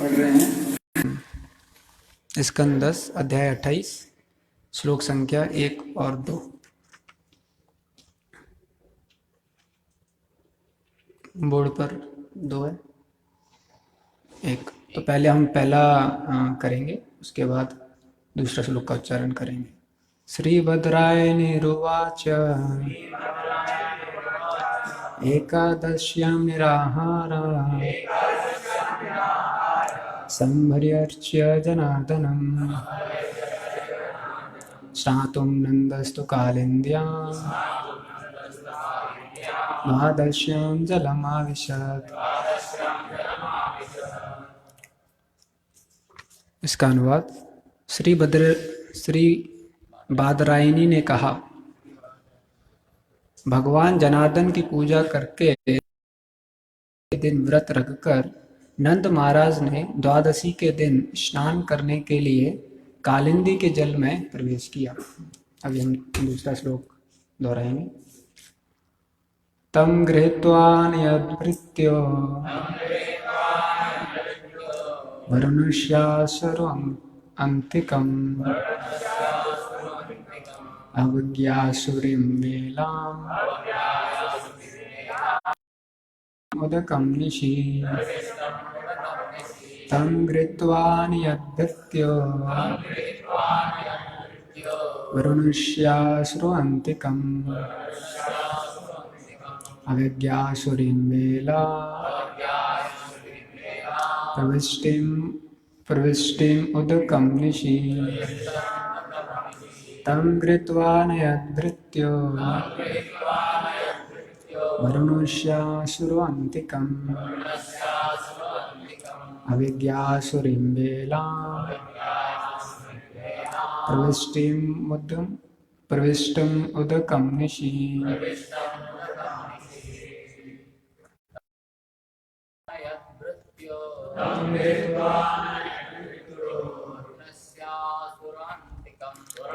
पढ़ रहे हैं स्कंद 10 अध्याय 28 श्लोक संख्या 1 और 2। बोर्ड पर 2 है, 1। तो पहले हम पहला करेंगे, उसके बाद दूसरा श्लोक का उच्चारण करेंगे। श्रीभद्रायनिरुवाच एकादश्यां निराहारा संभर्यर्च्य जनार्दनम् स्नातुं नन्दस्तु कालिन्द्यां द्वादश्यां जलमाविशत्। इसका अनुवाद। श्री बादरायणी ने कहा, भगवान जनार्दन की पूजा करके दिन व्रत रखकर नंद महाराज ने द्वादशी के दिन स्नान करने के लिए कालिंदी के जल में प्रवेश किया। अभी हम दूसरा श्लोक दोहराएंगे। तम गृहीत्वा नियद्भृत्यो वरुणस्यासुरम् अन्तिकम् अवज्ञासुरीं वेलाम् उदकं निशि तं गृहीत्वा नियद्भृत्यो वरुणस्यासुरन्तिकम् अवज्ञासुरीं वेला प्रविष्टिम् उदकं निशि तं गृहीत्वा नियद्भृत्यो वरुणस्यासुरन्तिकम् अविज्ञासुरीं वेलाम् प्रविष्टम् उदकं निशि।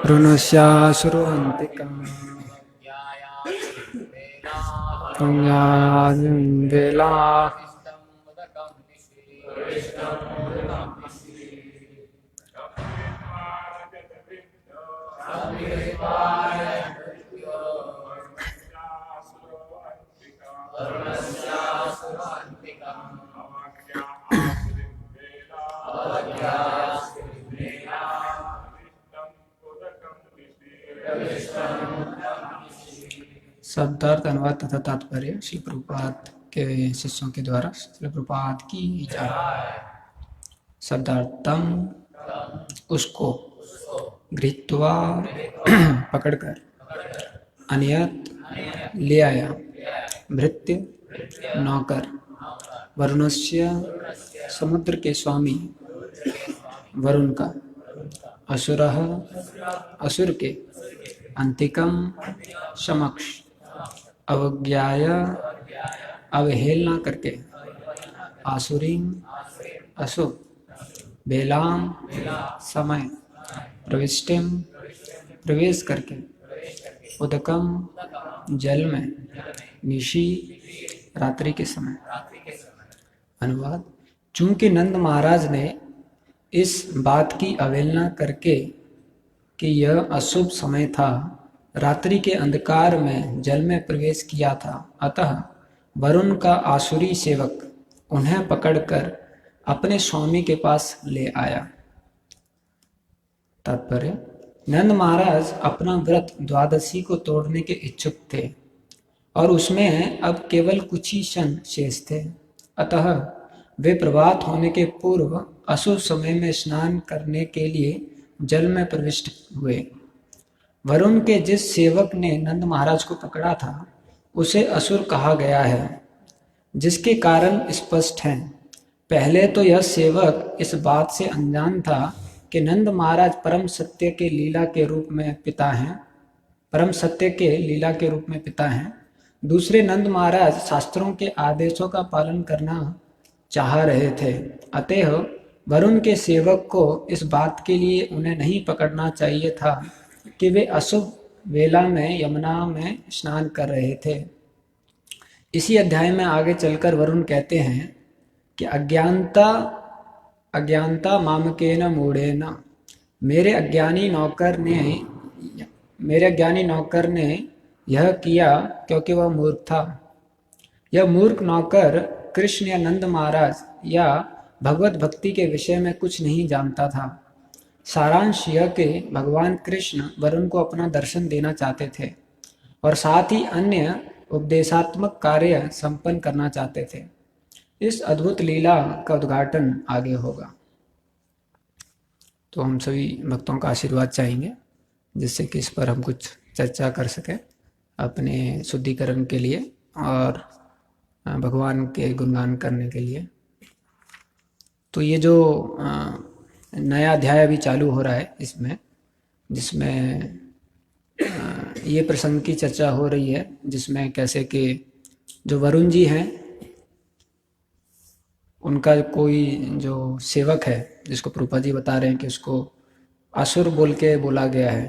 वरुणस्यासुरन्तिकम् वेला शब्दार्थ, अनुवाद तथा तात्पर्य श्री प्रभुपाद के शिष्यों के द्वारा श्री प्रभुपाद की जय। शब्दार्थम उसको, गृहीत्वा पकड़कर, अनियत ले आया, भृत्य नौकर, वरुणस्य समुद्र के स्वामी वरुण का, असुरः असुर के, अंतिकम समक्ष, अवज्ञाय अवहेलना करके, आसुरीं अशुभ, बेलाम समय, प्रविष्टिम प्रवेश करके, उदकम जल में, निशि रात्रि के समय। अनुवाद। चूंकि नंद महाराज ने इस बात की अवहेलना करके कि यह अशुभ समय था, रात्रि के अंधकार में जल में प्रवेश किया था, अतः वरुण का आसुरी सेवक उन्हें पकड़कर अपने स्वामी के पास ले आया। तात्पर्य। नंद महाराज अपना व्रत द्वादशी को तोड़ने के इच्छुक थे और उसमें अब केवल कुछ ही क्षण शेष थे, अतः वे प्रभात होने के पूर्व अशुभ समय में स्नान करने के लिए जल में प्रविष्ट हुए। वरुण के जिस सेवक ने नंद महाराज को पकड़ा था उसे असुर कहा गया है, जिसके कारण स्पष्ट हैं। पहले तो यह सेवक इस बात से अनजान था कि नंद महाराज परम सत्य के लीला के रूप में पिता हैं। दूसरे, नंद महाराज शास्त्रों के आदेशों का पालन करना चाह रहे थे, अतः वरुण के सेवक को इस बात के लिए उन्हें नहीं पकड़ना चाहिए था कि वे अशुभ वेला में यमुना में स्नान कर रहे थे। इसी अध्याय में आगे चलकर वरुण कहते हैं कि अज्ञानता अज्ञानता मामकेन मूढ़ेन, मेरे अज्ञानी नौकर ने मेरे अज्ञानी नौकर ने यह किया क्योंकि वह मूर्ख था। यह मूर्ख नौकर कृष्ण या नंद महाराज या भगवत भक्ति के विषय में कुछ नहीं जानता था। सारांश यह कि भगवान कृष्ण वरुण को अपना दर्शन देना चाहते थे और साथ ही अन्य उपदेशात्मक कार्य संपन्न करना चाहते थे। इस अद्भुत लीला का उद्घाटन आगे होगा। तो हम सभी भक्तों का आशीर्वाद चाहेंगे जिससे कि इस पर हम कुछ चर्चा कर सकें अपने शुद्धिकरण के लिए और भगवान के गुणगान करने के लिए। तो ये जो नया अध्याय अभी चालू हो रहा है इसमें, जिसमें ये प्रसंग की चर्चा हो रही है, जिसमें कैसे कि जो वरुण जी हैं उनका कोई जो सेवक है जिसको प्रभुपाद जी बता रहे हैं कि उसको असुर बोल के बोला गया है।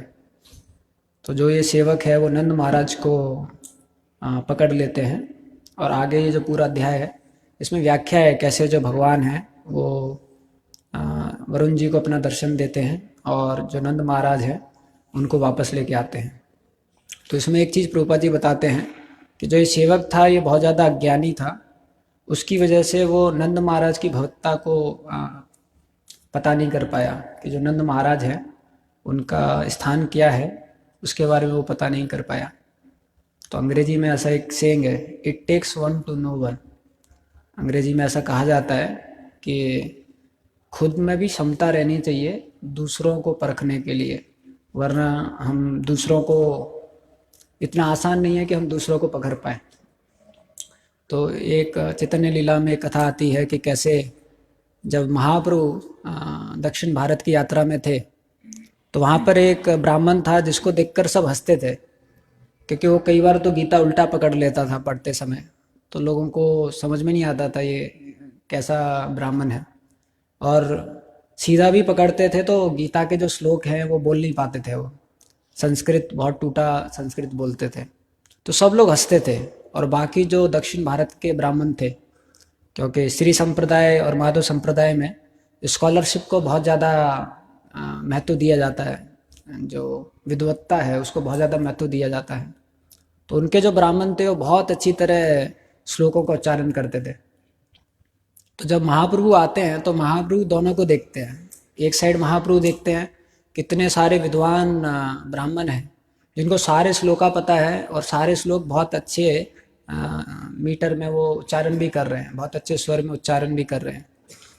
तो जो ये सेवक है वो नंद महाराज को पकड़ लेते हैं और आगे ये जो पूरा अध्याय है इसमें व्याख्या है कैसे जो भगवान है वो वरुण जी को अपना दर्शन देते हैं और जो नंद महाराज है उनको वापस लेके आते हैं। तो इसमें एक चीज़ प्रभुपाद जी बताते हैं कि जो ये सेवक था ये बहुत ज़्यादा अज्ञानी था, उसकी वजह से वो नंद महाराज की भक्तता को पता नहीं कर पाया कि जो नंद महाराज है उनका स्थान क्या है उसके बारे में वो पता नहीं कर पाया। तो अंग्रेजी में ऐसा एक सेइंग है, it takes one to know one. अंग्रेजी में ऐसा कहा जाता है कि खुद में भी क्षमता रहनी चाहिए दूसरों को परखने के लिए, वरना हम दूसरों को, इतना आसान नहीं है कि हम दूसरों को पकड़ पाए। तो एक चैतन्य लीला में एक कथा आती है कि कैसे जब महाप्रभु दक्षिण भारत की यात्रा में थे तो वहाँ पर एक ब्राह्मण था जिसको देखकर सब हंसते थे, क्योंकि वो कई बार तो गीता उल्टा पकड़ लेता था पढ़ते समय। तो लोगों को समझ में नहीं आता था ये कैसा ब्राह्मण है, और सीधा भी पकड़ते थे तो गीता के जो श्लोक हैं वो बोल नहीं पाते थे, वो संस्कृत बहुत टूटा संस्कृत बोलते थे। तो सब लोग हंसते थे। और बाकी जो दक्षिण भारत के ब्राह्मण थे, क्योंकि श्री संप्रदाय और माधव संप्रदाय में स्कॉलरशिप को बहुत ज़्यादा महत्व दिया जाता है, जो विद्वत्ता है उसको बहुत ज़्यादा महत्व दिया जाता है। तो उनके जो ब्राह्मण थे वो बहुत अच्छी तरह श्लोकों का उच्चारण करते थे। तो जब महाप्रभु आते हैं तो महाप्रभु दोनों को देखते हैं। एक साइड महाप्रभु देखते हैं कितने सारे विद्वान ब्राह्मण हैं जिनको सारे श्लोका पता है और सारे श्लोक बहुत अच्छे मीटर में वो उच्चारण भी कर रहे हैं, बहुत अच्छे स्वर में उच्चारण भी कर रहे हैं।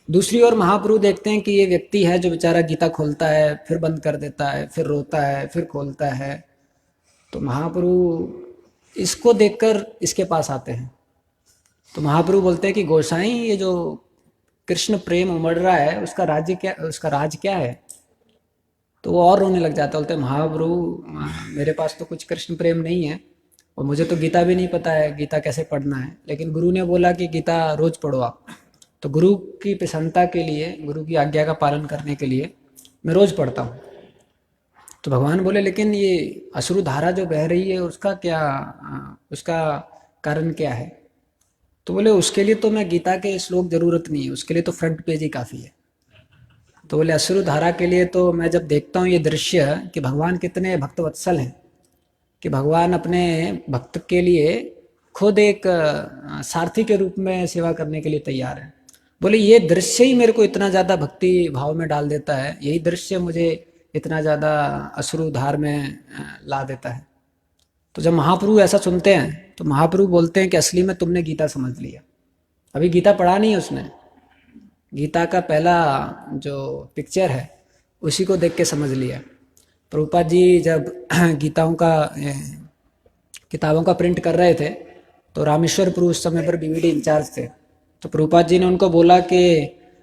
दूसरी ओर महाप्रभु देखते हैं कि ये व्यक्ति है जो बेचारा गीता खोलता है फिर बंद कर देता है, फिर रोता है, फिर खोलता है। तो महाप्रभु इसको देखकर इसके पास आते हैं। तो महाप्रभु बोलते हैं कि गोसाई, ये जो कृष्ण प्रेम उमड़ रहा है उसका राज्य क्या, उसका राज क्या है? तो वो और रोने लग जाता, बोलते हैं महाप्रभु मेरे पास तो कुछ कृष्ण प्रेम नहीं है और मुझे तो गीता भी नहीं पता है गीता कैसे पढ़ना है, लेकिन गुरु ने बोला कि गीता रोज पढ़ो आप। तो गुरु की प्रसन्नता के लिए, गुरु की आज्ञा का पालन करने के लिए मैं रोज पढ़ता हूँ। तो भगवान बोले लेकिन ये अश्रु धारा जो बह रही है उसका क्या, उसका कारण क्या है? तो बोले उसके लिए तो मैं गीता के श्लोक जरूरत नहीं है, उसके लिए तो फ्रंट पेज ही काफ़ी है। तो बोले अश्रु धारा के लिए तो मैं जब देखता हूँ ये दृश्य कि भगवान कितने भक्तवत्सल हैं, कि भगवान अपने भक्त के लिए खुद एक सारथी के रूप में सेवा करने के लिए तैयार है। बोले ये दृश्य ही मेरे को इतना ज़्यादा भक्ति भाव में डाल देता है, यही दृश्य मुझे इतना ज़्यादा अश्रु धार में ला देता है। तो जब महाप्रभु ऐसा सुनते हैं तो महाप्रभु बोलते हैं कि असली में तुमने गीता समझ लिया, अभी गीता पढ़ा नहीं है उसने, गीता का पहला जो पिक्चर है उसी को देख के समझ लिया। प्रभुपाद जी जब गीताओं का किताबों का प्रिंट कर रहे थे तो रामेश्वर प्रभु उस समय पर बीवीडी इंचार्ज थे। तो प्रभुपाद जी ने उनको बोला कि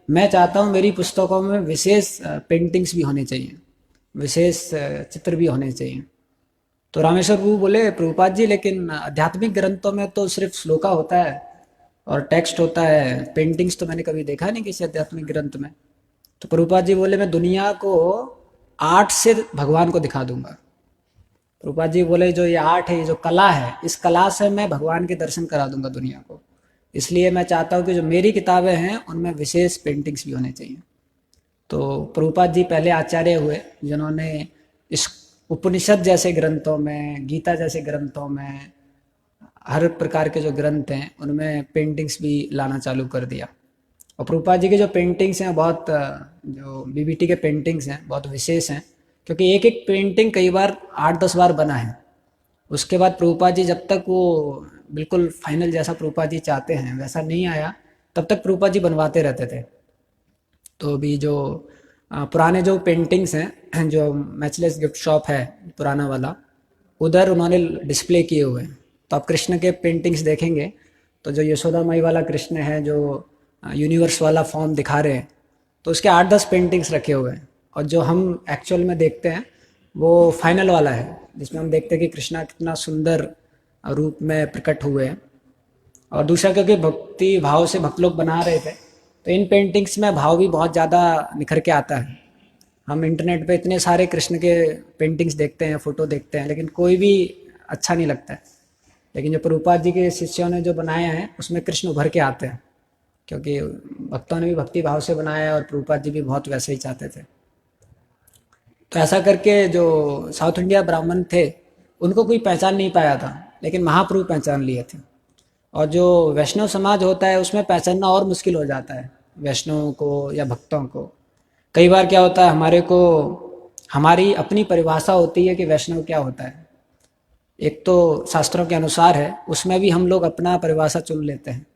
मैं चाहता हूँ मेरी पुस्तकों में विशेष पेंटिंग्स भी होने चाहिए, विशेष चित्र भी होने चाहिए। तो रामेश्वर प्रभु बोले प्रभुपाद जी लेकिन आध्यात्मिक ग्रंथों में तो सिर्फ श्लोका होता है और टेक्स्ट होता है, पेंटिंग्स तो मैंने कभी देखा नहीं किसी आध्यात्मिक ग्रंथ में। तो प्रभुपाद जी बोले मैं दुनिया को आर्ट से भगवान को दिखा दूंगा। प्रभुपाद जी बोले जो ये आर्ट है, ये जो कला है, इस कला से मैं भगवान के दर्शन करा दूंगा दुनिया को। इसलिए मैं चाहता हूँ कि जो मेरी किताबें हैं उनमें विशेष पेंटिंग्स भी होने चाहिए। तो प्रभुपाद जी पहले आचार्य हुए जिन्होंने इस उपनिषद जैसे ग्रंथों में, गीता जैसे ग्रंथों में, हर प्रकार के जो ग्रंथ हैं उनमें पेंटिंग्स भी लाना चालू कर दिया। और प्रभुपाद जी के जो पेंटिंग्स हैं बहुत जो बीबीटी के पेंटिंग्स हैं बहुत विशेष हैं, क्योंकि एक एक पेंटिंग कई बार 8-10 बार बना है। उसके बाद प्रभुपाद जी जब तक वो बिल्कुल फाइनल जैसा प्रभुपाद जी चाहते हैं वैसा नहीं आया, तब तक प्रभुपाद जी बनवाते रहते थे। तो अभी जो पुराने जो पेंटिंग्स हैं, जो मैचलेस गिफ्ट शॉप है पुराना वाला, उधर उन्होंने डिस्प्ले किए हुए हैं। तो आप कृष्ण के पेंटिंग्स देखेंगे तो जो यशोदा माई वाला कृष्ण है, जो यूनिवर्स वाला फॉर्म दिखा रहे हैं, तो उसके 8-10 पेंटिंग्स रखे हुए हैं। और जो हम एक्चुअल में देखते हैं वो फाइनल वाला है, जिसमें हम देखते हैं कि कृष्णा कितना सुंदर रूप में प्रकट हुए हैं। और दूसरा क्योंकि भक्ति भाव से भक्त लोग बना रहे थे, तो इन पेंटिंग्स में भाव भी बहुत ज़्यादा निखर के आता है। हम इंटरनेट पे इतने सारे कृष्ण के पेंटिंग्स देखते हैं, फ़ोटो देखते हैं, लेकिन कोई भी अच्छा नहीं लगता है। लेकिन जो प्रभुपाद जी के शिष्यों ने जो बनाया है उसमें कृष्ण उभर के आते हैं, क्योंकि भक्तों ने भी भक्ति भाव से बनाया है और प्रभुपाद जी भी बहुत वैसे ही चाहते थे। तो ऐसा करके जो साउथ इंडिया ब्राह्मण थे उनको कोई पहचान नहीं पाया था, लेकिन महाप्रभु पहचान लिए थे। और जो वैष्णव समाज होता है उसमें पहचानना और मुश्किल हो जाता है वैष्णवों को या भक्तों को। कई बार क्या होता है, हमारे को हमारी अपनी परिभाषा होती है कि वैष्णव क्या होता है। एक तो शास्त्रों के अनुसार है, उसमें भी हम लोग अपना परिभाषा चुन लेते हैं।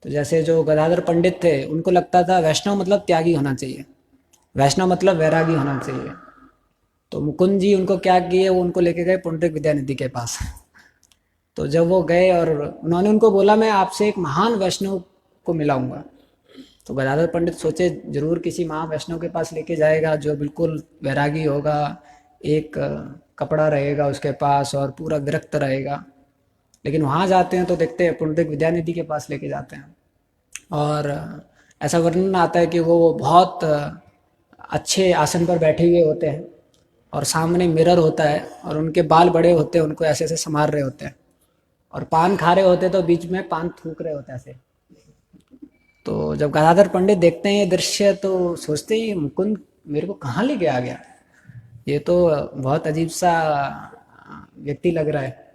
तो जैसे जो गदाधर पंडित थे उनको लगता था वैष्णव मतलब त्यागी होना चाहिए, वैष्णव मतलब वैरागी होना चाहिए। तो मुकुंद जी उनको क्या किए, वो उनको लेके गए पुंडरिक विद्यानिधि के पास। तो जब वो गए और उन्होंने उनको बोला मैं आपसे एक महान वैष्णव को मिलाऊंगा, तो गदाधर पंडित सोचे जरूर किसी महान वैष्णव के पास लेके जाएगा जो बिल्कुल वैरागी होगा, एक कपड़ा रहेगा उसके पास और पूरा विरक्त रहेगा। लेकिन वहाँ जाते हैं तो देखते हैं पुंडरिक विद्यानिधि के पास लेके जाते हैं, और ऐसा वर्णन आता है कि वो बहुत अच्छे आसन पर बैठे हुए होते हैं और सामने मिरर होता है और उनके बाल बड़े होते हैं, उनको ऐसे ऐसे संवार रहे होते हैं, और पान खा रहे होते तो बीच में पान थूक रहे होते ऐसे। तो जब गदाधर पंडित देखते हैं ये दृश्य तो सोचते हैं मुकुंद मेरे को कहाँ लेके आ गया, ये तो बहुत अजीब सा व्यक्ति लग रहा है।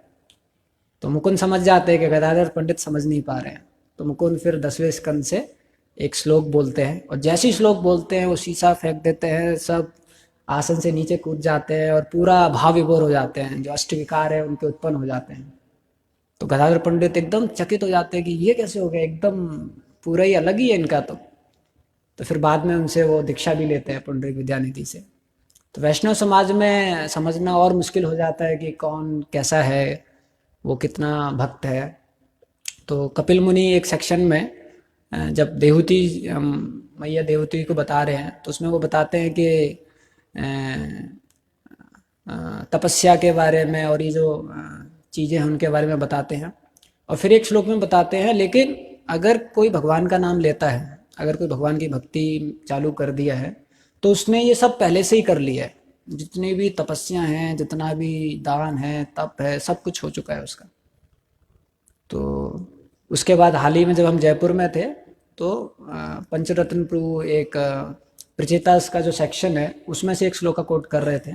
तो मुकुंद समझ जाते हैं कि गदाधर पंडित समझ नहीं पा रहे हैं। तो मुकुंद फिर 10वें स्कंद से एक श्लोक बोलते हैं, और जैसे ही श्लोक बोलते हैं वो शीशा फेंक देते हैं, सब आसन से नीचे कूद जाते हैं और पूरा भाव विभोर हो जाते हैं, जो अष्टविकार है उनके उत्पन्न हो जाते हैं। तो गदाधर पंडित एकदम चकित हो जाते हैं कि ये कैसे हो गया, एकदम पूरा ही अलग ही है इनका। तो फिर बाद में उनसे वो दीक्षा भी लेते हैं पुंडरिक विद्यानिधि से। तो वैष्णव समाज में समझना और मुश्किल हो जाता है कि कौन कैसा है, वो कितना भक्त है। तो कपिल मुनि एक सेक्शन में जब देहूती मैया देहूती को बता रहे हैं तो उसमें वो बताते हैं कि तपस्या के बारे में और ये जो चीज़ें हैं उनके बारे में बताते हैं। और फिर एक श्लोक में बताते हैं लेकिन अगर कोई भगवान का नाम लेता है, अगर कोई भगवान की भक्ति चालू कर दिया है तो उसने ये सब पहले से ही कर लिया है, जितनी भी तपस्या हैं, जितना भी दान है, तप है, सब कुछ हो चुका है उसका। तो उसके बाद हाल ही में जब हम जयपुर में थे तो पंचरत्न प्रभु एक प्रचेतास का जो सेक्शन है उसमें से एक श्लोका कोट कर रहे थे।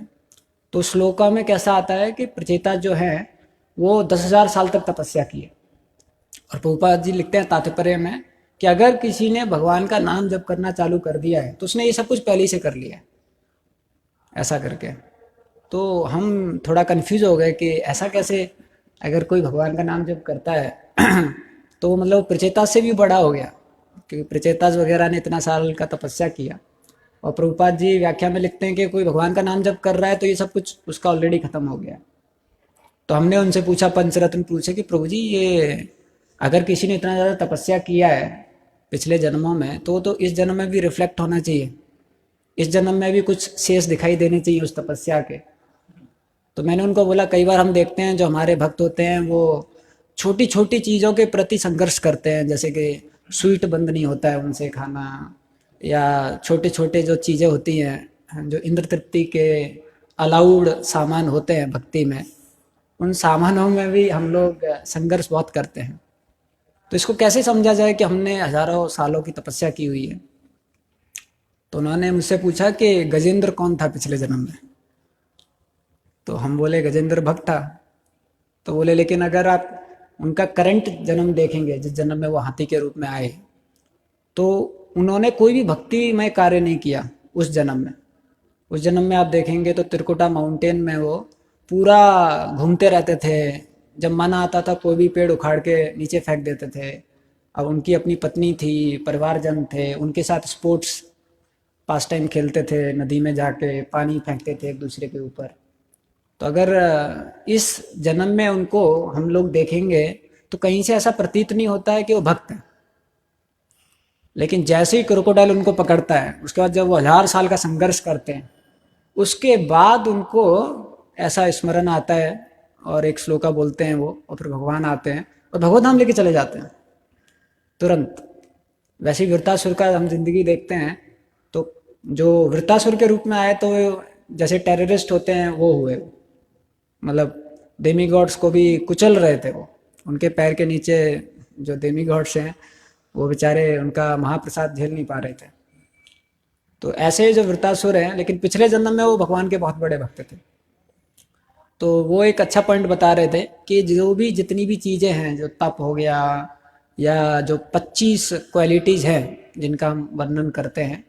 तो श्लोका में कैसा आता है कि प्रचेता जो है वो 10,000 साल तक तपस्या की है। और प्रभुपाद जी लिखते हैं तात्पर्य में कि अगर किसी ने भगवान का नाम जप करना चालू कर दिया है तो उसने ये सब कुछ पहले ही से कर लिया है, ऐसा करके। तो हम थोड़ा कंफ्यूज हो गए कि ऐसा कैसे, अगर कोई भगवान का नाम जप करता है तो मतलब प्रचेतास से भी बड़ा हो गया, क्योंकि प्रचेतास वगैरह ने इतना साल का तपस्या किया। और प्रभुपाद जी व्याख्या में लिखते हैं कि कोई भगवान का नाम जप कर रहा है तो ये सब कुछ उसका ऑलरेडी खत्म हो गया। तो हमने उनसे पूछा, पंचरत्न पूछे कि प्रभु जी ये अगर किसी ने इतना ज़्यादा तपस्या किया है पिछले जन्मों में तो इस जन्म में भी रिफ्लेक्ट होना चाहिए, इस जन्म में भी कुछ शेष दिखाई देने चाहिए उस तपस्या के। तो मैंने उनको बोला कई बार हम देखते हैं जो हमारे भक्त होते हैं वो छोटी छोटी चीज़ों के प्रति संघर्ष करते हैं, जैसे कि स्वीट बंद नहीं होता है उनसे खाना, या छोटे छोटे जो चीज़ें होती हैं जो इंद्र तृप्ति के अलाउड सामान होते हैं भक्ति में, उन सामानों में भी हम लोग संघर्ष बहुत करते हैं। तो इसको कैसे समझा जाए कि हमने हजारों सालों की तपस्या की हुई है। तो उन्होंने मुझसे पूछा कि गजेंद्र कौन था पिछले जन्म में। तो हम बोले गजेंद्र भक्त था। तो बोले लेकिन अगर आप उनका करंट जन्म देखेंगे, जिस जन्म में वो हाथी के रूप में आए, तो उन्होंने कोई भी भक्तिमय कार्य नहीं किया उस जन्म में। उस जन्म में आप देखेंगे तो त्रिकुटा माउंटेन में वो पूरा घूमते रहते थे। जब मन आता था कोई भी पेड़ उखाड़ के नीचे फेंक देते थे। अब उनकी अपनी पत्नी थी, परिवारजन थे, उनके साथ स्पोर्ट्स पास टाइम खेलते थे, नदी में जाके पानी फेंकते थे एक दूसरे के ऊपर। तो अगर इस जन्म में उनको हम लोग देखेंगे तो कहीं से ऐसा प्रतीत नहीं होता है कि वो भक्त है। लेकिन जैसे ही क्रोकोडाइल उनको पकड़ता है, उसके बाद जब वो 1000 साल का संघर्ष करते हैं, उसके बाद उनको ऐसा स्मरण आता है और एक श्लोका बोलते हैं वो, और फिर भगवान आते हैं और भगवत नाम लेके चले जाते हैं तुरंत। वैसे ही वृत्तासुर का हम जिंदगी देखते हैं, तो जो वृत्तासुर के रूप में आए तो जैसे टेररिस्ट होते हैं वो हुए, मतलब डेमी गॉड्स को भी कुचल रहे थे वो। उनके पैर के नीचे जो डेमी गॉड्स हैं वो बेचारे उनका महाप्रसाद झेल नहीं पा रहे थे। तो ऐसे जो वृत्तासुर हैं, लेकिन पिछले जन्म में वो भगवान के बहुत बड़े भक्त थे। तो वो एक अच्छा पॉइंट बता रहे थे कि जो भी जितनी भी चीज़ें हैं, जो तप हो गया या जो 25 क्वालिटीज़ हैं जिनका हम वर्णन करते हैं,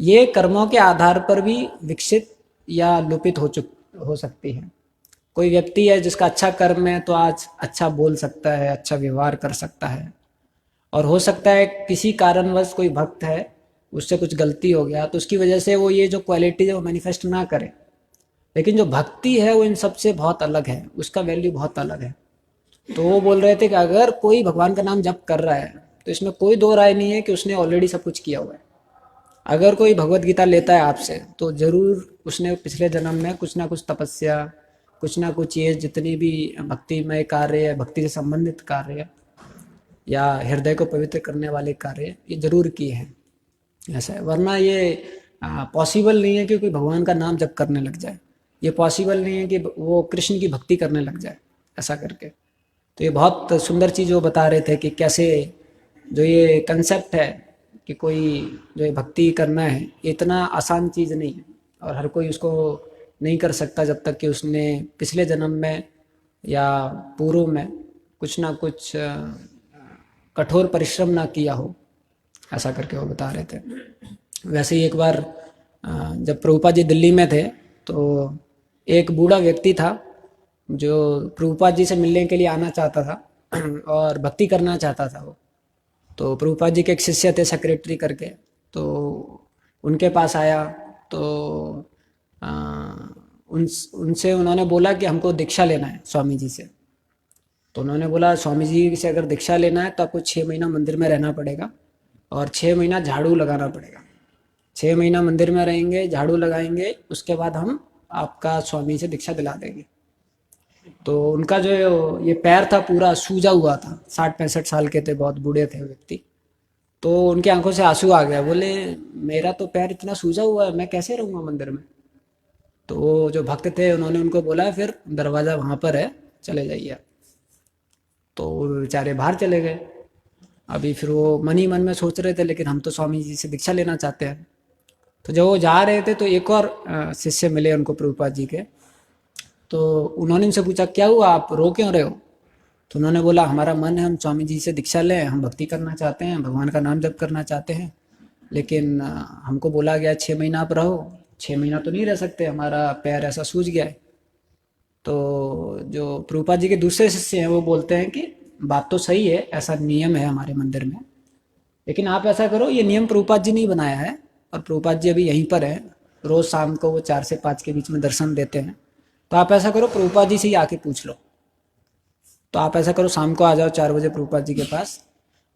ये कर्मों के आधार पर भी विकसित या लोपित हो सकती है। कोई व्यक्ति है जिसका अच्छा कर्म है तो आज अच्छा बोल सकता है, अच्छा व्यवहार कर सकता है। और हो सकता है किसी कारणवश कोई भक्त है, उससे कुछ गलती हो गया तो उसकी वजह से वो ये जो क्वालिटी है वो मैनिफेस्ट ना करे। लेकिन जो भक्ति है वो इन सबसे बहुत अलग है, उसका वैल्यू बहुत अलग है। तो वो बोल रहे थे कि अगर कोई भगवान का नाम जप कर रहा है तो इसमें कोई दो राय नहीं है कि उसने ऑलरेडी सब कुछ किया हुआ है। अगर कोई भगवत गीता लेता है आपसे तो जरूर उसने पिछले जन्म में कुछ ना कुछ तपस्या, कुछ ना कुछ ये जितनी भी भक्तिमय कार्य है, भक्ति से संबंधित कार्य है या हृदय को पवित्र करने वाले कार्य, ये जरूर किए हैं। ऐसा है, वरना ये पॉसिबल नहीं है कि कोई भगवान का नाम जप करने लग जाए। ये पॉसिबल नहीं है कि वो कृष्ण की भक्ति करने लग जाए ऐसा करके। तो ये बहुत सुंदर चीज़ वो बता रहे थे कि कैसे जो ये कंसेप्ट है कि कोई जो ये भक्ति करना है, ये इतना आसान चीज़ नहीं है और हर कोई उसको नहीं कर सकता जब तक कि उसने पिछले जन्म में या पूर्व में कुछ ना कुछ कठोर परिश्रम ना किया हो, ऐसा करके वो बता रहे थे। वैसे ही एक बार जब प्रभुपाद जी दिल्ली में थे तो एक बूढ़ा व्यक्ति था जो प्रभुपाद जी से मिलने के लिए आना चाहता था और भक्ति करना चाहता था वो। तो प्रभुपाद जी के एक शिष्य थे सेक्रेटरी करके, तो उनके पास आया। तो उनसे उन्होंने बोला कि हमको दीक्षा लेना है स्वामी जी से। तो उन्होंने बोला स्वामी जी से अगर दीक्षा लेना है तो आपको 6 महीना मंदिर में रहना पड़ेगा और 6 महीना झाड़ू लगाना पड़ेगा। 6 महीना मंदिर में रहेंगे, झाड़ू लगाएंगे, उसके बाद हम आपका स्वामी से दीक्षा दिला देंगे। तो उनका जो ये पैर था पूरा सूजा हुआ था, 60-65 साल के थे, बहुत बूढ़े थे व्यक्ति। तो उनकी आंखों से आंसू आ गया, बोले मेरा तो पैर इतना सूजा हुआ है, मैं कैसे रहूँगा मंदिर में। तो वो जो भक्त थे उन्होंने उनको बोला फिर दरवाज़ा वहाँ पर है, चले जाइए। तो वो बेचारे बाहर चले गए। अभी फिर वो मन ही मन में सोच रहे थे लेकिन हम तो स्वामी जी से दीक्षा लेना चाहते हैं। तो जब वो जा रहे थे तो एक और शिष्य मिले उनको प्रभुपाद जी के। तो उन्होंने उनसे पूछा क्या हुआ, आप रो क्यों रहे हो। तो उन्होंने बोला हमारा मन है हम स्वामी जी से दीक्षा लें, हम भक्ति करना चाहते हैं, भगवान का नाम जप करना चाहते हैं, लेकिन हमको बोला गया 6 महीना आप रहो। 6 महीना तो नहीं रह सकते, हमारा पैर ऐसा सूज गया है। तो जो प्रभुपाद जी के दूसरे शिष्य हैं वो बोलते हैं कि बात तो सही है, ऐसा नियम है हमारे मंदिर में, लेकिन आप ऐसा करो, ये नियम प्रभुपाद जी नहीं बनाया है और प्रभुपाद जी अभी यहीं पर है, रोज़ शाम को वो 4 से 5 के बीच में दर्शन देते हैं। तो आप ऐसा करो प्रभुपाद जी से ही आके पूछ लो। तो आप ऐसा करो शाम को आ जाओ 4 बजे प्रभुपाद जी के पास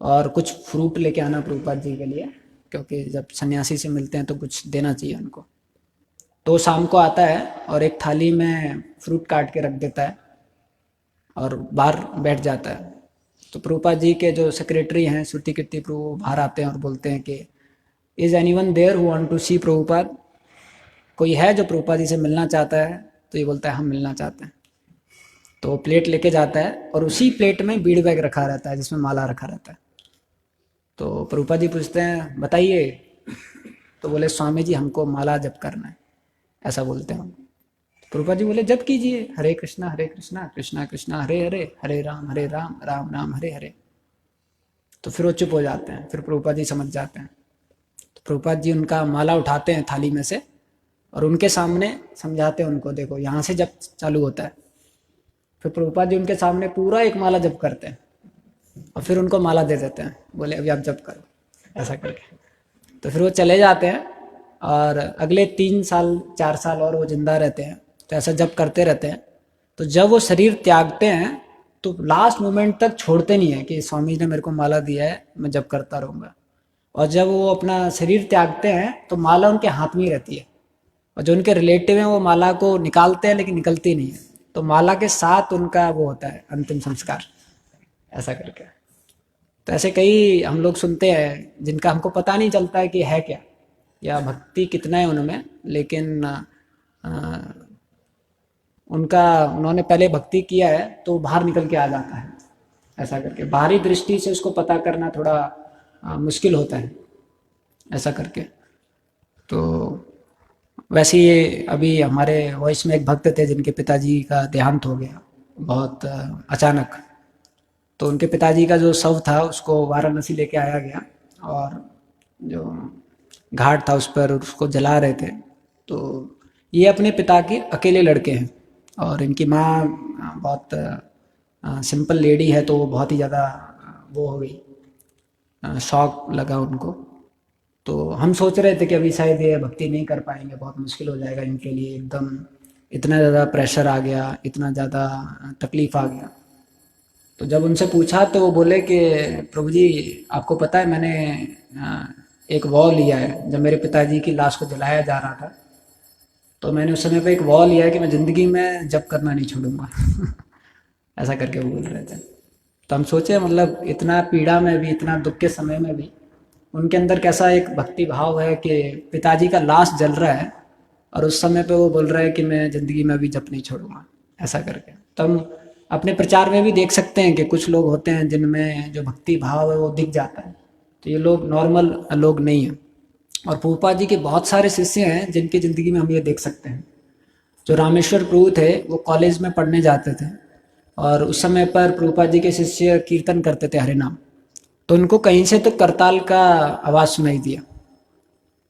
और कुछ फ्रूट लेके आना प्रभुपाद जी के लिए, क्योंकि जब सन्यासी से मिलते हैं तो कुछ देना चाहिए उनको। तो शाम को आता है और एक थाली में फ्रूट काट के रख देता है और बाहर बैठ जाता है। तो प्रभुपाद जी के जो सेक्रेटरी हैं श्रुति कीर्ति प्रभु बाहर आते हैं और बोलते हैं कि is anyone there who want to see Prabhupada, कोई है जो प्रभुपाद जी से मिलना चाहता है। तो ये बोलता है हम मिलना चाहते हैं। तो वो प्लेट लेके जाता है और उसी प्लेट में बीड़ बैग रखा रहता है जिसमें माला रखा रहता है। तो प्रभुपाद जी पूछते हैं बताइए। तो बोले स्वामी जी हमको माला जप करना है, ऐसा बोलते हैं। प्रभुपाद जी बोले जप कीजिए, हरे कृष्णा कृष्णा कृष्णा हरे हरे, हरे राम राम राम हरे हरे। तो फिर वो चुप हो जाते हैं। फिर प्रभुपाद जी समझ जाते हैं। तो प्रभुपाद जी उनका माला उठाते हैं थाली में से और उनके सामने समझाते हैं उनको, देखो यहाँ से जप चालू होता है। फिर प्रभुपाद जी उनके सामने पूरा एक माला जप करते हैं और फिर उनको माला दे देते हैं, बोले अभी आप जप करो, ऐसा करके। तो फिर वो चले जाते हैं और अगले 3 साल 4 साल और वो जिंदा रहते हैं। तो ऐसा जप करते रहते हैं। तो जब वो शरीर त्यागते हैं तो लास्ट मोमेंट तक छोड़ते नहीं है कि स्वामी ने मेरे को माला दिया है, मैं जप करता रहूँगा। और जब वो अपना शरीर त्यागते हैं तो माला उनके हाथ में ही रहती है, और जो उनके रिलेटिव हैं वो माला को निकालते हैं लेकिन निकलती नहीं है। तो माला के साथ उनका वो होता है अंतिम संस्कार, ऐसा करके। तो ऐसे कई हम लोग सुनते हैं जिनका हमको पता नहीं चलता है कि है क्या या भक्ति कितना है उनमें, लेकिन उन्होंने पहले भक्ति किया है तो बाहर निकल के आ जाता है, ऐसा करके। बाहरी दृष्टि से उसको पता करना थोड़ा मुश्किल होता है, ऐसा करके। तो वैसे ये अभी हमारे वॉइस में एक भक्त थे जिनके पिताजी का देहांत हो गया बहुत अचानक। तो उनके पिताजी का जो शव था उसको वाराणसी लेके आया गया और जो घाट था उस पर उसको जला रहे थे। तो ये अपने पिता के अकेले लड़के हैं और इनकी माँ बहुत सिंपल लेडी है, तो वो बहुत ही ज़्यादा वो हो गई, शौक लगा उनको। तो हम सोच रहे थे कि अभी शायद ये भक्ति नहीं कर पाएंगे, बहुत मुश्किल हो जाएगा इनके लिए, एकदम इतना ज़्यादा प्रेशर आ गया, इतना ज़्यादा तकलीफ़ आ गया। तो जब उनसे पूछा तो वो बोले कि प्रभु जी आपको पता है मैंने एक वॉ लिया है, जब मेरे पिताजी की लाश को जलाया जा रहा था तो मैंने उस समय पे एक वॉ लिया है कि मैं ज़िंदगी में जप करना नहीं छोड़ूंगा। ऐसा करके वो बोल रहे थे। तो हम सोचे मतलब इतना पीड़ा में भी, इतना दुख के समय में भी उनके अंदर कैसा एक भक्ति भाव है कि पिताजी का लाश जल रहा है और उस समय पे वो बोल रहा है कि मैं ज़िंदगी में भी जप नहीं छोड़ूंगा, ऐसा करके। तो हम अपने प्रचार में भी देख सकते हैं कि कुछ लोग होते हैं जिनमें जो भक्ति भाव है वो दिख जाता है। तो ये लोग नॉर्मल लोग नहीं हैं। और प्रभुपाद जी के बहुत सारे शिष्य हैं जिनकी ज़िंदगी में हम ये देख सकते हैं। जो रामेश्वर प्रभु थे वो कॉलेज में पढ़ने जाते थे और उस समय पर प्रभुपाद जी के शिष्य कीर्तन करते थे हरे नाम। तो उनको कहीं से तो करताल का आवाज़ सुनाई दिया।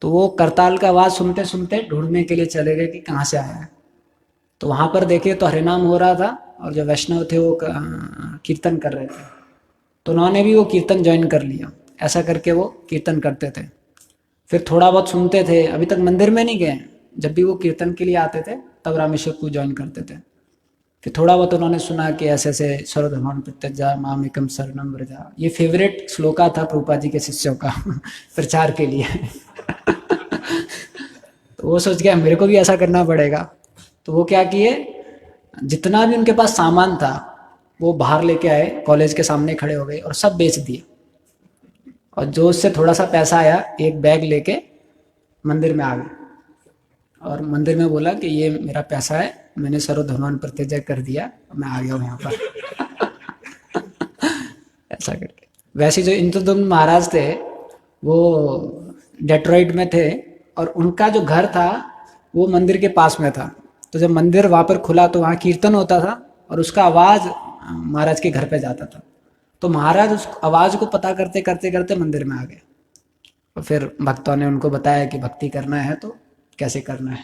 तो वो करताल का आवाज़ सुनते सुनते ढूंढने के लिए चले गए कि कहाँ से आया है। तो वहाँ पर देखे तो हरिनाम हो रहा था और जो वैष्णव थे वो कीर्तन कर रहे थे। तो उन्होंने भी वो कीर्तन ज्वाइन कर लिया। ऐसा करके वो कीर्तन करते थे। फिर थोड़ा बहुत सुनते थे, अभी तक मंदिर में नहीं गए। जब भी वो कीर्तन के लिए आते थे तब रामेश्वर को ज्वाइन करते थे। फिर थोड़ा बहुत उन्होंने सुना कि ऐसे ऐसे सर्वधर्मान् परित्यज्य माम एकम शरणं व्रज। ये फेवरेट श्लोका था प्रभुपाद जी के शिष्यों का प्रचार के लिए। तो वो सोच गया मेरे को भी ऐसा करना पड़ेगा। तो वो क्या किए, जितना भी उनके पास सामान था वो बाहर लेके आए, कॉलेज के सामने खड़े हो गए और सब बेच दिए। और जो उससे थोड़ा सा पैसा आया एक बैग लेके मंदिर में आ गए और मंदिर में बोला कि ये मेरा पैसा है, मैंने सर्वधर्मान् परित्यज्य कर दिया, मैं आ गया हूँ यहाँ पर। ऐसा करके। वैसे जो इंद्रदुम्न महाराज थे वो डेट्रॉइट में थे और उनका जो घर था वो मंदिर के पास में था। तो जब मंदिर वहाँ पर खुला तो वहाँ कीर्तन होता था और उसका आवाज़ महाराज के घर पे जाता था। तो महाराज उस आवाज़ को पता करते करते करते मंदिर में आ गए और फिर भक्तों ने उनको बताया कि भक्ति करना है तो कैसे करना है।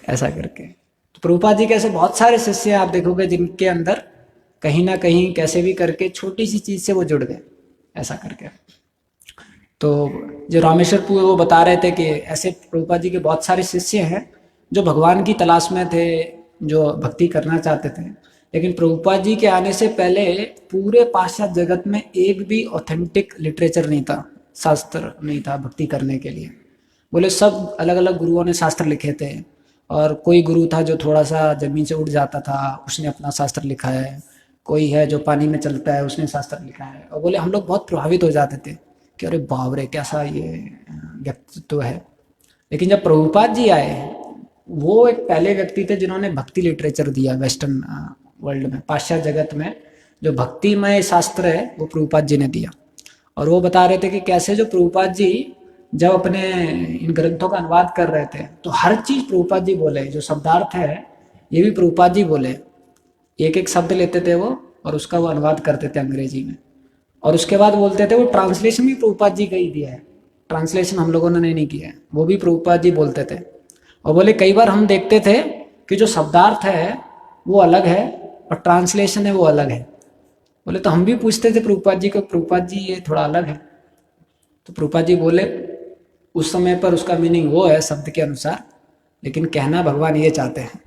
ऐसा करके। तो प्रभुपाद जी के ऐसे बहुत सारे शिष्य आप देखोगे जिनके अंदर कहीं ना कहीं कैसे भी करके छोटी सी चीज़ से वो जुड़ गए, ऐसा करके। तो जो रामेश्वर प्रभु वो बता रहे थे कि ऐसे प्रभुपाद जी के बहुत सारे शिष्य हैं जो भगवान की तलाश में थे, जो भक्ति करना चाहते थे। लेकिन प्रभुपाद जी के आने से पहले पूरे पाश्चात्य जगत में एक भी ऑथेंटिक लिटरेचर नहीं था, शास्त्र नहीं था भक्ति करने के लिए। बोले सब अलग अलग गुरुओं ने शास्त्र लिखे थे और कोई गुरु था जो थोड़ा सा जमीन से उठ जाता था, उसने अपना शास्त्र लिखा है। कोई है जो पानी में चलता है, उसने शास्त्र लिखा है। और बोले हम लोग बहुत प्रभावित हो जाते थे कि अरे बाप रे कैसा ये व्यक्तित्व है। लेकिन जब प्रभुपाद जी आए वो एक पहले व्यक्ति थे जिन्होंने भक्ति लिटरेचर दिया वेस्टर्न वर्ल्ड में, पाश्चात्य जगत में जो भक्तिमय शास्त्र है वो प्रभुपाद जी ने दिया। और वो बता रहे थे कि कैसे जो प्रभुपाद जी जब अपने इन ग्रंथों का अनुवाद कर रहे थे तो हर चीज़ प्रभुपाद जी बोले, जो शब्दार्थ है ये भी प्रभुपाद जी बोले। एक एक शब्द लेते थे वो और उसका वो अनुवाद करते थे अंग्रेजी में, और उसके बाद बोलते थे वो ट्रांसलेशन भी प्रभुपाद जी का ही दिया है, ट्रांसलेशन हम लोगों ने नहीं किया है, वो भी प्रभुपाद जी बोलते थे। और बोले कई बार हम देखते थे कि जो शब्दार्थ है वो अलग है और ट्रांसलेशन है वो अलग है। बोले तो हम भी पूछते थे प्रभुपाद जी को, प्रभुपाद जी ये थोड़ा अलग है। तो प्रभुपाद जी बोले उस समय पर उसका मीनिंग वो है शब्द के अनुसार, लेकिन कहना भगवान ये चाहते हैं,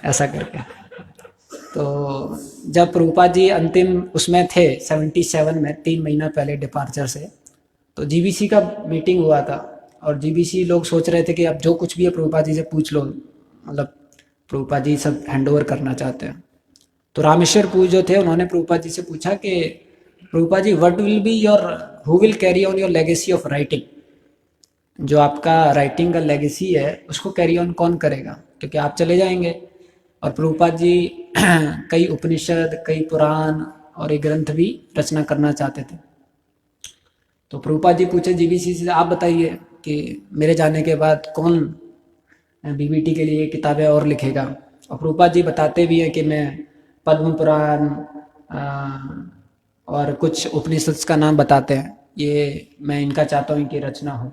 ऐसा करके। तो जब प्रभुपाद जी अंतिम उसमें थे 77 में, 3 महीना पहले डिपार्चर से, तो जीबीसी का मीटिंग हुआ था और जीबीसी लोग सोच रहे थे कि अब जो कुछ भी है प्रभुपाद जी से पूछ लो, मतलब प्रभुपाद जी सब हैंडओवर करना चाहते हैं। तो रामेश्वर पू जो थे उन्होंने प्रभुपाद जी से पूछा कि Prabhupada ji what will be your, who will carry on your legacy of writing, जो आपका राइटिंग का लेगेसी है उसको कैरी ऑन कौन करेगा, क्योंकि आप चले जाएंगे। और प्रभुपाद जी कई उपनिषद, कई पुराण और एक ग्रंथ भी रचना करना चाहते थे। तो प्रभुपाद जी पूछे जीबीसी से, आप बताइए कि मेरे जाने के बाद कौन बीबीटी के लिए किताबें और लिखेगा। और प्रभुपाद जी बताते भी हैं कि मैं पद्म पुराण और कुछ उपनिषद का नाम बताते हैं, ये मैं इनका चाहता हूँ कि रचना हो।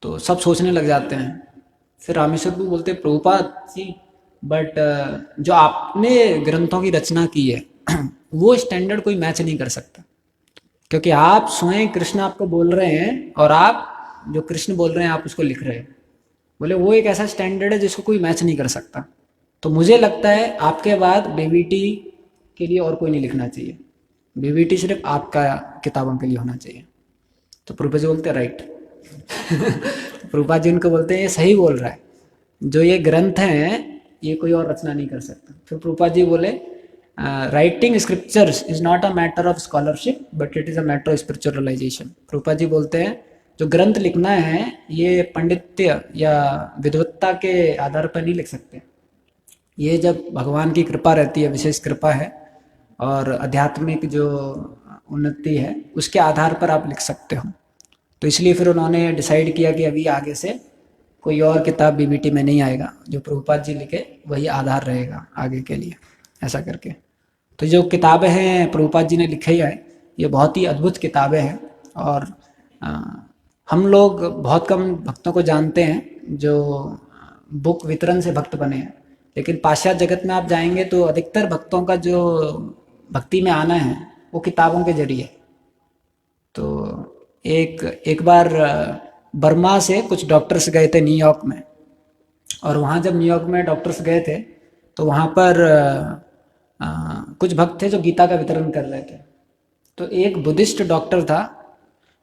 तो सब सोचने लग जाते हैं। फिर रामेश्वर भी बोलते प्रभुपाद जी बट जो आपने ग्रंथों की रचना की है वो स्टैंडर्ड कोई मैच नहीं कर सकता, क्योंकि आप स्वयं कृष्ण आपको बोल रहे हैं और आप जो कृष्ण बोल रहे हैं आप उसको लिख रहे हैं। बोले वो एक ऐसा स्टैंडर्ड है जिसको कोई मैच नहीं कर सकता। तो मुझे लगता है आपके बाद बीबीटी के लिए और कोई नहीं लिखना चाहिए, बीबीटी सिर्फ आपका किताबों के लिए होना चाहिए। तो प्रभुपाद जी बोलते राइट। प्रभुपाद जी उनको बोलते हैं ये सही बोल रहा है, जो ये ग्रंथ हैं ये कोई और रचना नहीं कर सकता। फिर प्रभुपाद जी बोले writing scriptures is not a matter of scholarship but it is a matter of spiritualization. Prabhupada ji बोलते हैं जो ग्रंथ लिखना है ये पंडित्य या विद्वत्ता के आधार पर नहीं लिख सकते, ये जब भगवान की कृपा रहती है, विशेष कृपा है और आध्यात्मिक जो उन्नति है उसके आधार पर आप लिख सकते हो। तो इसलिए फिर उन्होंने डिसाइड किया कि अभी आगे से कोई और किताब बीबीटी में नहीं आएगा, जो प्रभुपाद जी लिखे वही आधार रहेगा आगे के लिए, ऐसा करके। तो जो किताबें हैं प्रभुपाद जी ने लिखी है ये बहुत ही अद्भुत किताबें हैं, और हम लोग बहुत कम भक्तों को जानते हैं जो बुक वितरण से भक्त बने हैं, लेकिन पाश्चात्य जगत में आप जाएंगे तो अधिकतर भक्तों का जो भक्ति में आना है वो किताबों के जरिए। तो एक बार बर्मा से कुछ डॉक्टर्स गए थे न्यूयॉर्क में, और वहाँ जब न्यूयॉर्क में डॉक्टर्स गए थे तो वहाँ पर कुछ भक्त थे जो गीता का वितरण कर रहे थे। तो एक बुद्धिस्ट डॉक्टर था,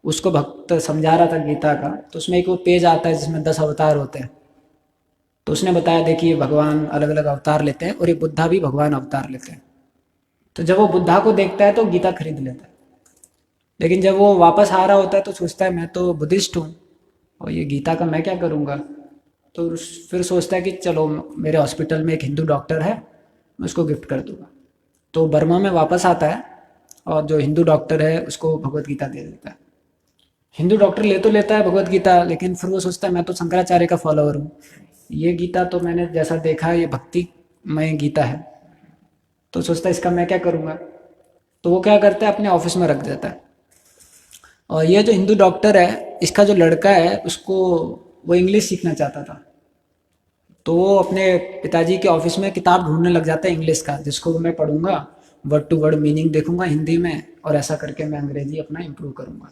उसको भक्त समझा रहा था गीता का, तो उसमें एक वो पेज आता है जिसमें 10 अवतार होते हैं। तो उसने बताया देखिए भगवान अलग अलग अवतार लेते हैं और ये बुद्धा भी भगवान अवतार लेते हैं। तो जब वो बुद्धा को देखता है तो गीता खरीद लेता है, लेकिन जब वो वापस आ रहा होता है तो सोचता है मैं तो बुद्धिस्ट हूँ और ये गीता का मैं क्या करूँगा। तो फिर सोचता है कि चलो मेरे हॉस्पिटल में एक हिंदू डॉक्टर है, मैं उसको गिफ्ट कर दूँगा। तो बर्मा में वापस आता है और जो हिंदू डॉक्टर है उसको भगवत गीता दे देता है। हिंदू डॉक्टर ले तो लेता है भगवत गीता, लेकिन फिर वो सोचता है मैं तो शंकराचार्य का फॉलोअर हूँ, ये गीता तो मैंने जैसा देखा ये भक्तिमय गीता है, तो सोचता है इसका मैं क्या करूँगा। तो वो क्या करता है अपने ऑफिस में रख देता है। और ये जो हिंदू डॉक्टर है इसका जो लड़का है उसको वो इंग्लिश सीखना चाहता था, तो वो अपने पिताजी के ऑफिस में किताब ढूंढने लग जाता है इंग्लिश का, जिसको मैं पढ़ूंगा, वर्ड टू वर्ड मीनिंग देखूंगा हिंदी में, और ऐसा करके मैं अंग्रेजी अपना इम्प्रूव करूंगा।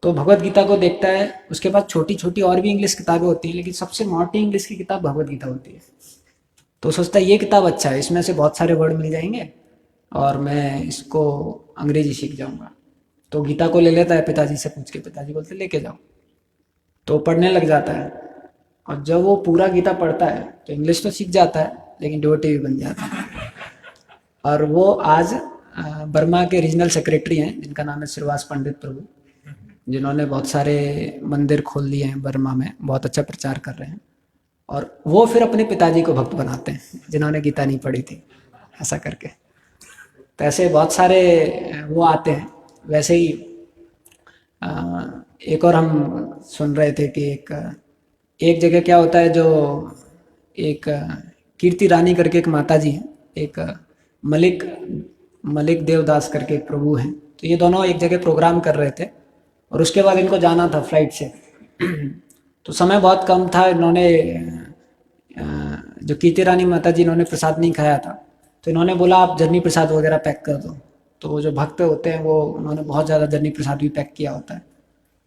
तो भगवत गीता को देखता है, उसके पास छोटी छोटी और भी इंग्लिश किताबें होती हैं, लेकिन सबसे मोटी इंग्लिश की किताब भगवत गीता होती है। तो सोचता है ये किताब अच्छा है, इसमें से बहुत सारे वर्ड मिल जाएंगे और मैं इसको अंग्रेजी सीख जाऊंगा। तो गीता को ले लेता है पिताजी से पूछ के, पिताजी बोलते लेके जाओ। तो पढ़ने लग जाता है, और जब वो पूरा गीता पढ़ता है तो इंग्लिश तो सीख जाता है लेकिन डिवोटी भी बन जाता है। और वो आज बर्मा के रीजनल सेक्रेटरी हैं जिनका नाम है श्रीवास पंडित प्रभु, जिन्होंने बहुत सारे मंदिर खोल लिए हैं बर्मा में, बहुत अच्छा प्रचार कर रहे हैं। और वो फिर अपने पिताजी को भक्त बनाते हैं जिन्होंने गीता नहीं पढ़ी थी, ऐसा करके। तो ऐसे बहुत सारे वो आते हैं। वैसे ही एक और हम सुन रहे थे कि एक एक जगह क्या होता है, जो एक कीर्ति रानी करके एक माता जी हैं, एक मलिक मलिक देवदास करके एक प्रभु हैं, तो ये दोनों एक जगह प्रोग्राम कर रहे थे और उसके बाद इनको जाना था फ्लाइट से। तो समय बहुत कम था, इन्होंने जो कीर्ति रानी माता जी, इन्होंने प्रसाद नहीं खाया था, तो इन्होंने बोला आप जर्नी प्रसाद वगैरह पैक कर दो। तो वो जो भक्त होते हैं वो, उन्होंने बहुत ज़्यादा जर्नी प्रसाद भी पैक किया होता है।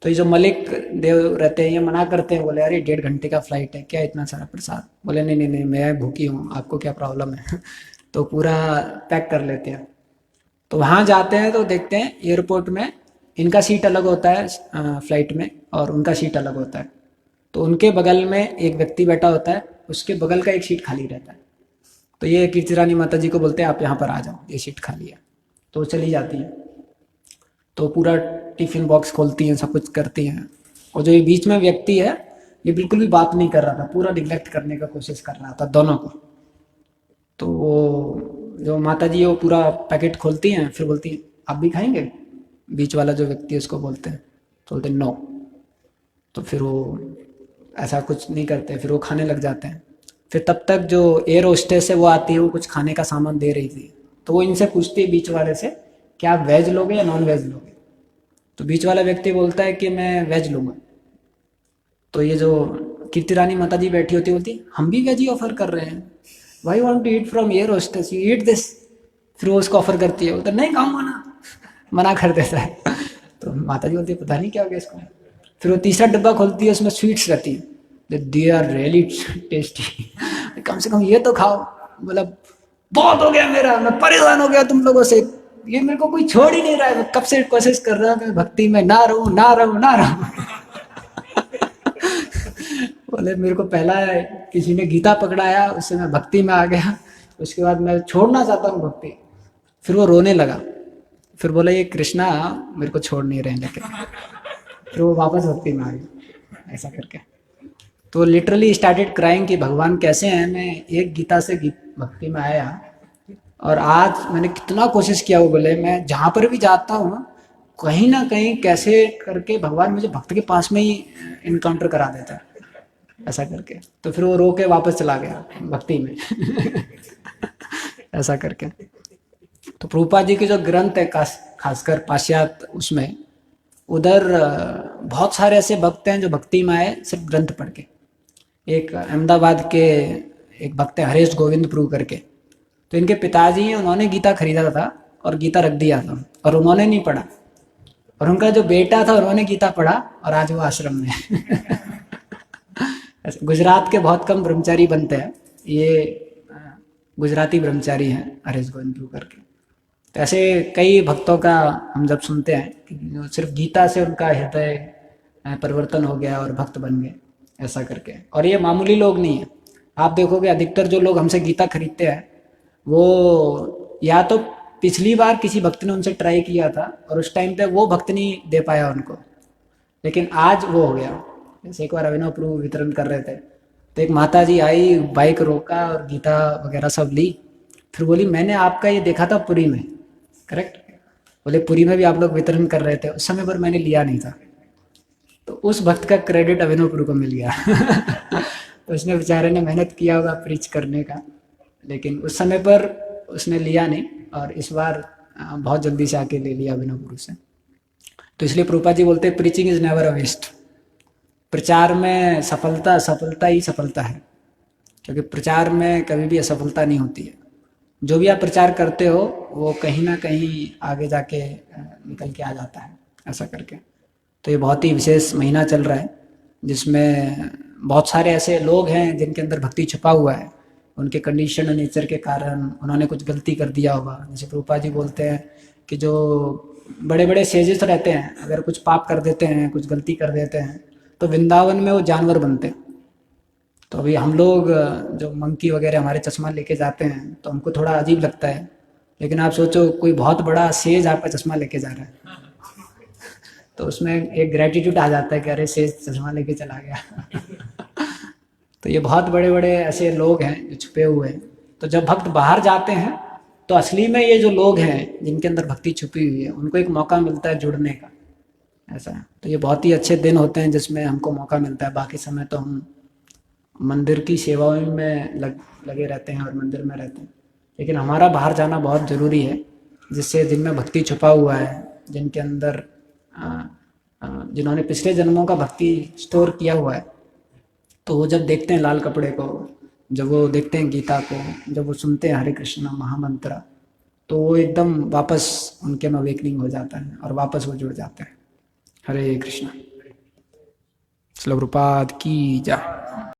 तो ये जो मलिक देव रहते हैं ये मना करते हैं, बोले अरे 1.5 घंटे का फ्लाइट है, क्या इतना सारा प्रसाद। बोले नहीं नहीं नहीं, मैं भूखी हूँ, आपको क्या प्रॉब्लम है। तो पूरा पैक कर लेते हैं। तो वहाँ जाते हैं तो देखते हैं एयरपोर्ट में इनका सीट अलग होता है फ्लाइट में, और उनका सीट अलग होता है। तो उनके बगल में एक व्यक्ति बैठा होता है, उसके बगल का एक सीट खाली रहता है। तो ये कीर्ति रानी माता जी को बोलते हैं आप यहाँ पर आ जाओ, ये सीट खाली है। तो वो चली जाती है, तो पूरा टिफिन बॉक्स खोलती हैं, सब कुछ करती हैं। और जो ये बीच में व्यक्ति है, ये बिल्कुल भी बात नहीं कर रहा था, पूरा निगलेक्ट करने का कोशिश कर रहा था दोनों को। तो वो जो माता जी है वो पूरा पैकेट खोलती हैं, फिर बोलती हैं आप भी खाएंगे। बीच वाला जो व्यक्ति है उसको बोलते हैं, तो बोलते हैं नो। तो फिर वो ऐसा कुछ नहीं करते, फिर वो खाने लग जाते हैं। फिर तब तक जो एयर होस्टेस है वो आती है, वो कुछ खाने का सामान दे रही थी। तो वो इनसे पूछती है बीच वाले से कि आप वेज लोगे या नॉन वेज लोगे। तो बीच वाला व्यक्ति बोलता है कि मैं वेज लूँगा। तो ये जो कीर्ति रानी माता जी बैठी होती, बोलती हम भी वेज ही ऑफर कर रहे हैं, why want to eat from air hostess, you eat this. फिर वो उसको ऑफर करती है, बोलता नहीं खाऊंगा ना, मना कर देता है। तो माता जी बोलती है पता नहीं क्या हो गया इसको। फिर वो तीसरा डब्बा खोलती है, उसमें स्वीट्स रहती है, दे आर रियली टेस्टी, कम से कम ये तो खाओ। मतलब बहुत हो गया मेरा, मैं परेशान हो गया तुम लोगों से, ये मेरे को कोई छोड़ ही नहीं रहा है, मैं कब से कोशिश कर रहा हूँ कि भक्ति में ना रहूं ना रहूं ना रहूं। बोले मेरे को पहला किसी ने गीता पकड़ाया, उससे मैं भक्ति में आ गया, उसके बाद मैं छोड़ना चाहता हूँ भक्ति। फिर वो रोने लगा, फिर बोला ये कृष्णा मेरे को छोड़ नहीं रहे लेके। फिर वो वापस भक्ति में आ गया, ऐसा करके। तो लिटरली स्टार्टेड क्राइंग कि भगवान कैसे हैं, मैं एक गीता से भक्ति में आया और आज मैंने कितना कोशिश किया। वो बोले मैं जहाँ पर भी जाता हूँ कहीं ना कहीं कैसे करके भगवान मुझे भक्त के पास में ही इनकाउंटर करा देता है, ऐसा करके। तो फिर वो रो के वापस चला गया भक्ति में। ऐसा करके। तो प्रभुपाद जी के जो ग्रंथ है खासकर पाश्चात्य, उसमें उधर बहुत सारे ऐसे भक्त हैं जो भक्ति में आए सिर्फ ग्रंथ पढ़ के। एक अहमदाबाद के एक भक्त है हरेश गोविंद प्रभु करके, तो इनके पिताजी हैं, उन्होंने गीता खरीदा था और गीता रख दिया था और उन्होंने नहीं पढ़ा, और उनका जो बेटा था उन्होंने गीता पढ़ा और आज वो आश्रम में। गुजरात के बहुत कम ब्रह्मचारी बनते हैं, ये गुजराती ब्रह्मचारी हैं हरेश गोविंद प्रभु करके। तो ऐसे कई भक्तों का हम जब सुनते हैं कि जो सिर्फ गीता से उनका हृदय परिवर्तन हो गया और भक्त बन गए, ऐसा करके। और ये मामूली लोग नहीं है, आप देखोगे अधिकतर जो लोग हमसे गीता खरीदते हैं वो या तो पिछली बार किसी भक्त ने उनसे ट्राई किया था और उस टाइम पे वो भक्त नहीं दे पाया उनको, लेकिन आज वो हो गया। जैसे एक बार अभिनव प्रभु वितरण कर रहे थे, तो एक माता जी आई, बाइक रोका और गीता वगैरह सब ली। फिर बोली मैंने आपका ये देखा था पुरी में, करेक्ट। बोले पुरी में भी आप लोग वितरण कर रहे थे, उस समय पर मैंने लिया नहीं था। तो उस भक्त का क्रेडिट अभिनव प्रभु को मिल गया। तो उसने बेचारे ने मेहनत किया होगा प्रीच करने का, लेकिन उस समय पर उसने लिया नहीं, और इस बार बहुत जल्दी से आके ले लिया अभिनव प्रभु से। तो इसलिए प्रभुपाद जी बोलते हैं preaching is never a waste. प्रचार में सफलता सफलता ही सफलता है, क्योंकि प्रचार में कभी भी असफलता नहीं होती है। जो भी आप प्रचार करते हो वो कहीं ना कहीं आगे जाके निकल के आ जाता है, ऐसा करके। तो ये बहुत ही विशेष महीना चल रहा है जिसमें बहुत सारे ऐसे लोग हैं जिनके अंदर भक्ति छुपा हुआ है, उनके कंडीशन और नेचर के कारण उन्होंने कुछ गलती कर दिया होगा। जैसे प्रभुपाद जी बोलते हैं कि जो बड़े बड़े सेजेस रहते हैं अगर कुछ पाप कर देते हैं, कुछ गलती कर देते हैं, तो वृंदावन में वो जानवर बनते हैं। तो अभी हम लोग जो मंकी वगैरह हमारे चश्मा लेके जाते हैं तो हमको थोड़ा अजीब लगता है, लेकिन आप सोचो कोई बहुत बड़ा सेज आपका चश्मा लेके जा रहा है, तो उसमें एक ग्रेटिट्यूड आ जाता है कि अरे सेज चश्मा लेके चला गया। तो ये बहुत बड़े बड़े ऐसे लोग हैं जो छुपे हुए हैं। तो जब भक्त बाहर जाते हैं तो असली में ये जो लोग हैं जिनके अंदर भक्ति छुपी हुई है उनको एक मौका मिलता है जुड़ने का, ऐसा है। तो ये बहुत ही अच्छे दिन होते हैं जिसमें हमको मौका मिलता है। बाकी समय तो हम मंदिर की सेवाओं में लगे रहते हैं और मंदिर में रहते हैं, लेकिन हमारा बाहर जाना बहुत ज़रूरी है, जिससे जिनमें भक्ति छुपा हुआ है, जिनके अंदर जिन्होंने पिछले जन्मों का भक्ति स्टोर किया हुआ है, तो वो जब देखते हैं लाल कपड़े को, जब वो देखते हैं गीता को, जब वो सुनते हैं हरे कृष्ण महामंत्र, तो वो एकदम वापस उनके में अवेकनिंग हो जाता है और वापस वो जुड़ जाते हैं। हरे कृष्ण। श्रील प्रभुपाद की जय।